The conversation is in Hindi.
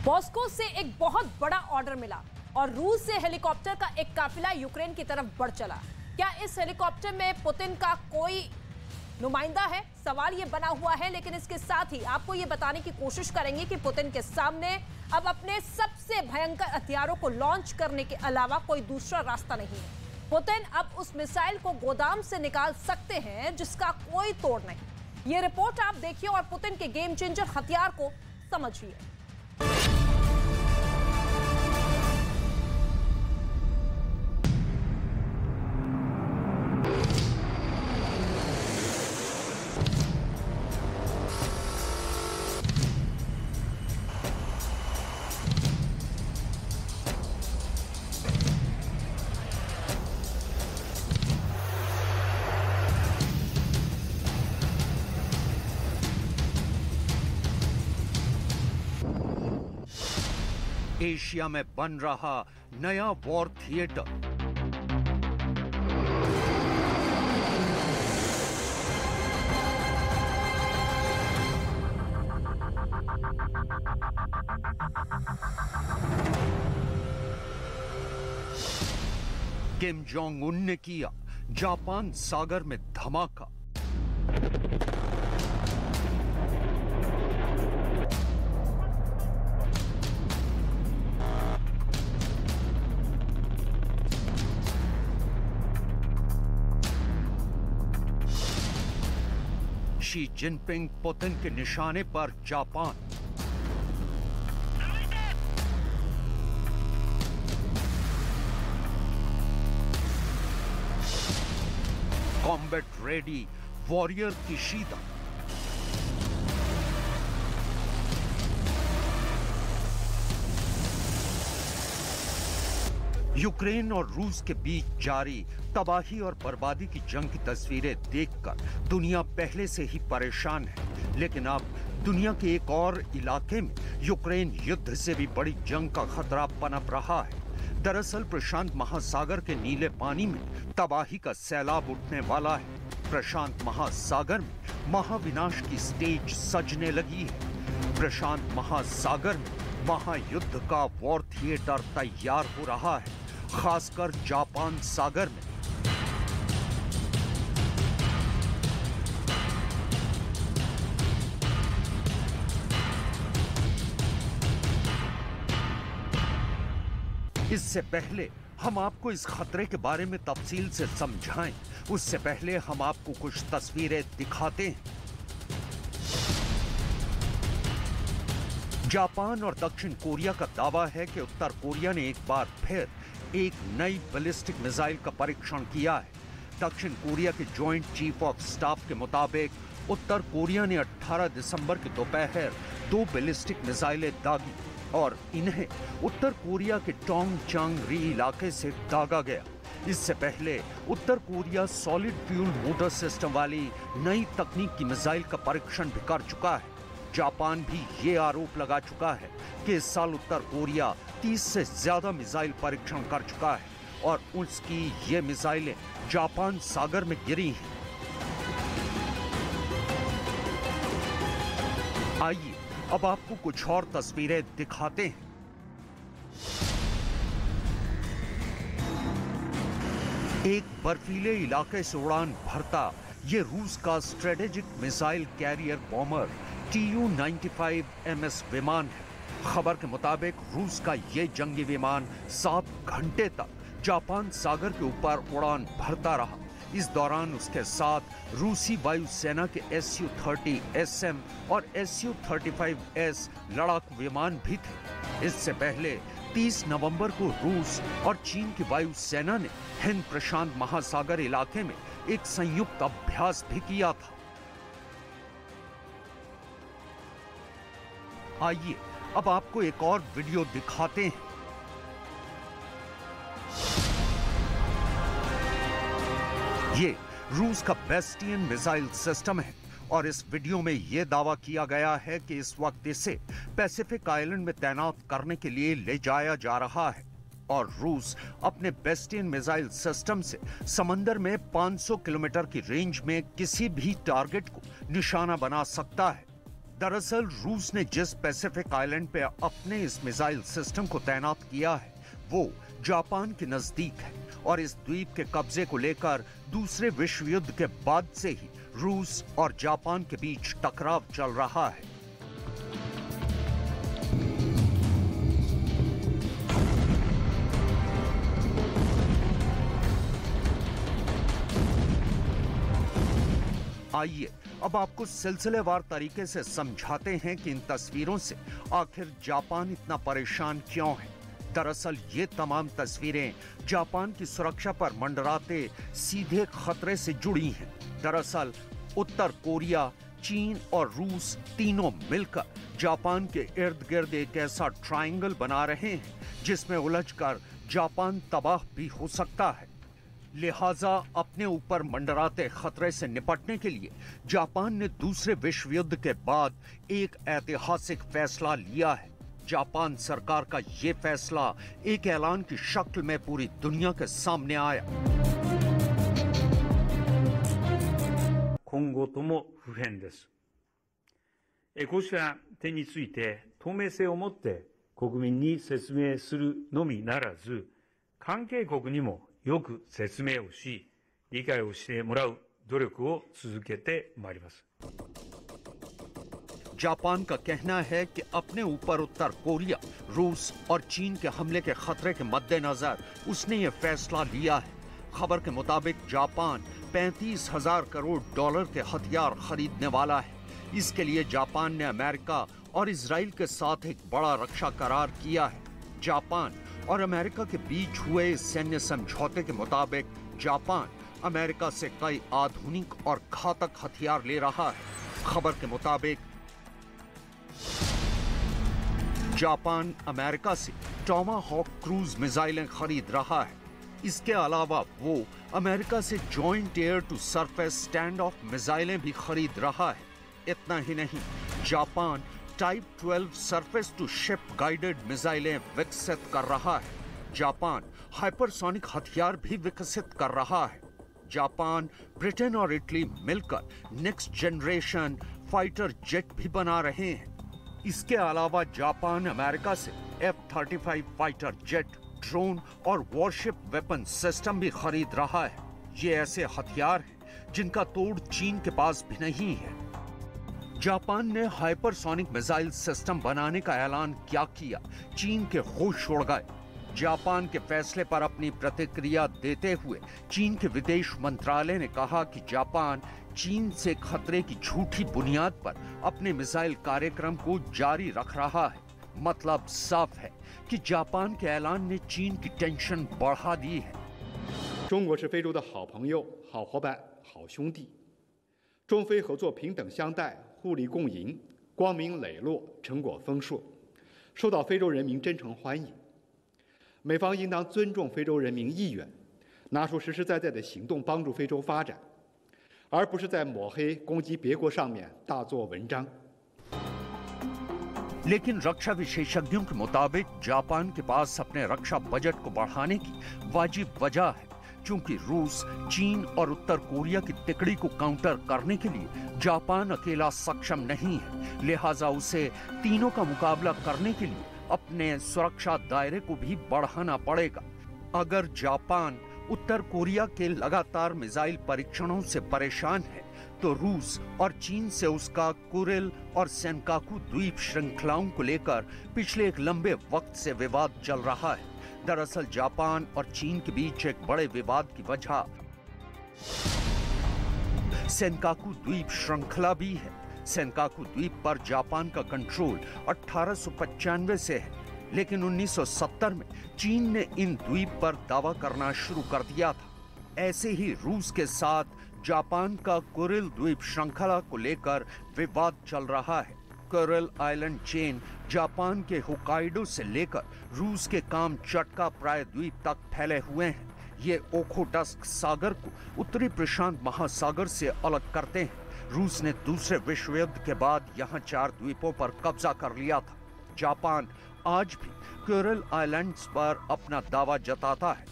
मॉस्को से एक बहुत बड़ा ऑर्डर मिला और रूस से हेलीकॉप्टर का एक काफिला यूक्रेन की तरफ बढ़ चला। क्या इस हेलीकॉप्टर में पुतिन का कोई नुमाइंदा है? सवाल ये बना हुआ है, लेकिन इसके साथ ही आपको ये बताने की कोशिश करेंगे कि पुतिन के सामने अब अपने सबसे भयंकर हथियारों को लॉन्च करने के अलावा कोई दूसरा रास्ता नहीं है। पुतिन अब उस मिसाइल को गोदाम से निकाल सकते हैं जिसका कोई तोड़ नहीं। ये रिपोर्ट आप देखिए और पुतिन के गेम चेंजर हथियार को समझिए। एशिया में बन रहा नया war theatre. Kim Jong Un ने किया जापान सागर में धमाका। शी जिनपिंग पुतिन के निशाने पर Japan. Combat ready warrior Kishida. Ukraine और रूस के बीच जारी तबाही और बर्बादी की जंग की तस्वीरें देखकर दुनिया पहले से ही परेशान है, लेकिन अब दुनिया के एक और इलाके में यूक्रेन युद्ध से भी बड़ी जंग का खतरा पनप रहा है। दरअसल प्रशांत महासागर के नीले पानी में तबाही का सैलाब उठने वाला है। प्रशांत महासागर में महाविनाश की स्टेज सजने लगी है। प्रशांत महासागर में महायुद्ध का वॉर थिएटर तैयार हो रहा है, खासकर जापान सागर में। इससे पहले हम आपको इस खतरे के बारे में तफसील से समझाएं, उससे पहले हम आपको कुछ तस्वीरें दिखाते हैं। जापान और दक्षिण कोरिया का दावा है कि उत्तर कोरिया ने एक बार फिर एक नई बैलिस्टिक मिसाइल का परीक्षण किया है। दक्षिण कोरिया के जॉइंट चीफ ऑफ स्टाफ के मुताबिक उत्तर कोरिया ने 18 दिसंबर की दोपहर 2 बैलिस्टिक मिसाइलें दागी और इन्हें उत्तर कोरिया के टोंगचंग री इलाके से दागा गया। इससे पहले उत्तर Korea solid fuel motor system वाली नई तकनीक की मिसाइल का परीक्षण भी कर चुका है। जापान भी ये आरोप लगा चुका है कि इस साल उत्तर कोरिया 30 से ज्यादा मिसाइल परीक्षण कर चुका है और उसकी ये मिसाइलें जापान सागर में गिरी हैं। आइए अब आपको कुछ और तस्वीरें दिखाते हैं। एक बर्फीले इलाके से उड़ान भरता ये रूस का strategic missile carrier bomber Tu-95 MS विमान है। खबर के मुताबिक रूस का ये जंगी विमान 7 घंटे तक जापान सागर के ऊपर उड़ान भरता रहा। इस दौरान उसके साथ रूसी वायुसेना के Su-30 SM और Su-35S लड़ाकू विमान भी थे। इससे पहले 30 नवंबर को रूस और चीन की वायुसेना ने हिंद प्रशांत महासागर इलाके में एक संयुक्त अभ्यास भी किया था। आइए अब आपको एक और वीडियो दिखाते हैं। ये रूस का बेस्टियन मिसाइल सिस्टम है और इस वीडियो में यह दावा किया गया है कि इस वक्त इसे पैसिफिक आइलैंड में तैनात करने के लिए ले जाया जा रहा है और रूस अपने बेस्टियन मिसाइल सिस्टम से समंदर में 500 किलोमीटर की रेंज में किसी भी टारगेट को निशाना बना सकता है। दरअसल रूस ने जिस पैसिफिक आइलैंड पे अपने इस मिसाइल सिस्टम को तैनात किया है वो जापान के नजदीक है और इस द्वीप के कब्जे को लेकर दूसरे विश्व युद्ध के बाद से ही रूस और जापान के बीच टकराव चल रहा है। आइए अब आपको सिलसिलेवार तरीके से समझाते हैं कि इन तस्वीरों से आखिर जापान इतना परेशान क्यों है। दरअसल ये तमाम तस्वीरें जापान की सुरक्षा पर मंडराते सीधे खतरे से जुड़ी हैं। दरअसल उत्तर कोरिया, चीन और रूस तीनों मिलकर जापान के इर्द गिर्द एक ऐसा ट्रायंगल बना रहे हैं जिसमें उलझकर जापान तबाह भी हो सकता है। लिहाजा अपने ऊपर मंडराते खतरे से निपटने के लिए जापान ने दूसरे विश्व युद्ध के बाद एक ऐतिहासिक फैसला लिया है। जापान सरकार का ये फैसला एक ऐलान की शक्ल में पूरी दुनिया के सामने आया। 今後とも不変です。こうした点について透明性を持って国民に説明するのみならず、関係国にもよく説明をし、理解をしてもらう努力を続けてまいります。 जापान का कहना है कि अपने ऊपर उत्तर कोरिया, रूस और चीन के हमले के खतरे के मद्देनजर उसने ये फैसला लिया है। खबर के मुताबिक जापान 35,000 करोड़ डॉलर के हथियार खरीदने वाला है। इसके लिए जापान ने अमेरिका और इजराइल के साथ एक बड़ा रक्षा करार किया है। जापान और अमेरिका के बीच हुए इस सैन्य समझौते के मुताबिक जापान अमेरिका से कई आधुनिक और घातक हथियार ले रहा है। खबर के मुताबिक जापान अमेरिका से टॉमाहॉक क्रूज मिसाइलें खरीद रहा है। इसके अलावा वो अमेरिका से joint air to surface stand off मिसाइलें भी खरीद रहा है। इतना ही नहीं, Japan type 12 surface to ship guided मिसाइलें विकसित कर रहा है। जापान हाइपरसोनिक हथियार भी विकसित कर रहा है। जापान, ब्रिटेन और इटली मिलकर नेक्स्ट जनरेशन फाइटर जेट भी बना रहे हैं। इसके अलावा जापान अमेरिका से F-35 फाइटर जेट, ड्रोन और वॉरशिप वेपन सिस्टम भी खरीद रहा है। ये ऐसे हथियार हैं जिनका तोड़ चीन के पास भी नहीं है। जापान ने हाइपरसोनिक मिसाइल सिस्टम बनाने का ऐलान क्या किया, चीन के होश उड़ गए। जापान के फैसले पर अपनी प्रतिक्रिया देते हुए चीन के विदेश मंत्रालय ने कहा कि जापान चीन से खतरे की झूठी बुनियाद पर अपने मिसाइल कार्यक्रम को जारी रख रहा है। मतलब साफ है कि जापान के ऐलान ने चीन की टेंशन बढ़ा दी है। 中国是非洲的好朋友、好伙伴、好兄弟，中非合作平等相待、互利共赢，光明磊落，成果丰硕，受到非洲人民真诚欢迎。美方应当尊重非洲人民意愿，拿出实实在在的行动帮助非洲发展，而不是在抹黑、攻击别国上面大做文章。 लेकिन रक्षा विशेषज्ञों के मुताबिक जापान के पास अपने रक्षा बजट को बढ़ाने की वाजिब वजह है, क्योंकि रूस, चीन और उत्तर कोरिया की तिकड़ी को काउंटर करने के लिए जापान अकेला सक्षम नहीं है। लिहाजा उसे तीनों का मुकाबला करने के लिए अपने सुरक्षा दायरे को भी बढ़ाना पड़ेगा। अगर जापान उत्तर कोरिया के लगातार मिसाइल परीक्षणों से परेशान है तो रूस और चीन से उसका कुरिल और सेनकाकू द्वीप श्रृंखलाओं को लेकर पिछले एक लंबे वक्त से विवाद चल रहा है। दरअसल जापान और चीन के बीच एक बड़े विवाद की वजह सेनकाकू द्वीप श्रृंखला भी है। सेनकाकू द्वीप पर जापान का कंट्रोल 1895 से है, लेकिन 1970 में चीन ने इन द्वीप पर दावा करना शुरू कर दिया था। ऐसे ही रूस के साथ जापान का कुरिल द्वीप श्रृंखला को लेकर विवाद चल रहा है। कुरिल आइलैंड चेन जापान के होकाइडो से लेकर रूस के कामचटका प्राय द्वीप तक फैले हुए हैं। ये ओखोटस्क सागर को उत्तरी प्रशांत महासागर से अलग करते हैं। रूस ने दूसरे विश्व युद्ध के बाद यहाँ 4 द्वीपों पर कब्जा कर लिया था। जापान आज भी कुरिल आइलैंड्स पर अपना दावा जताता है।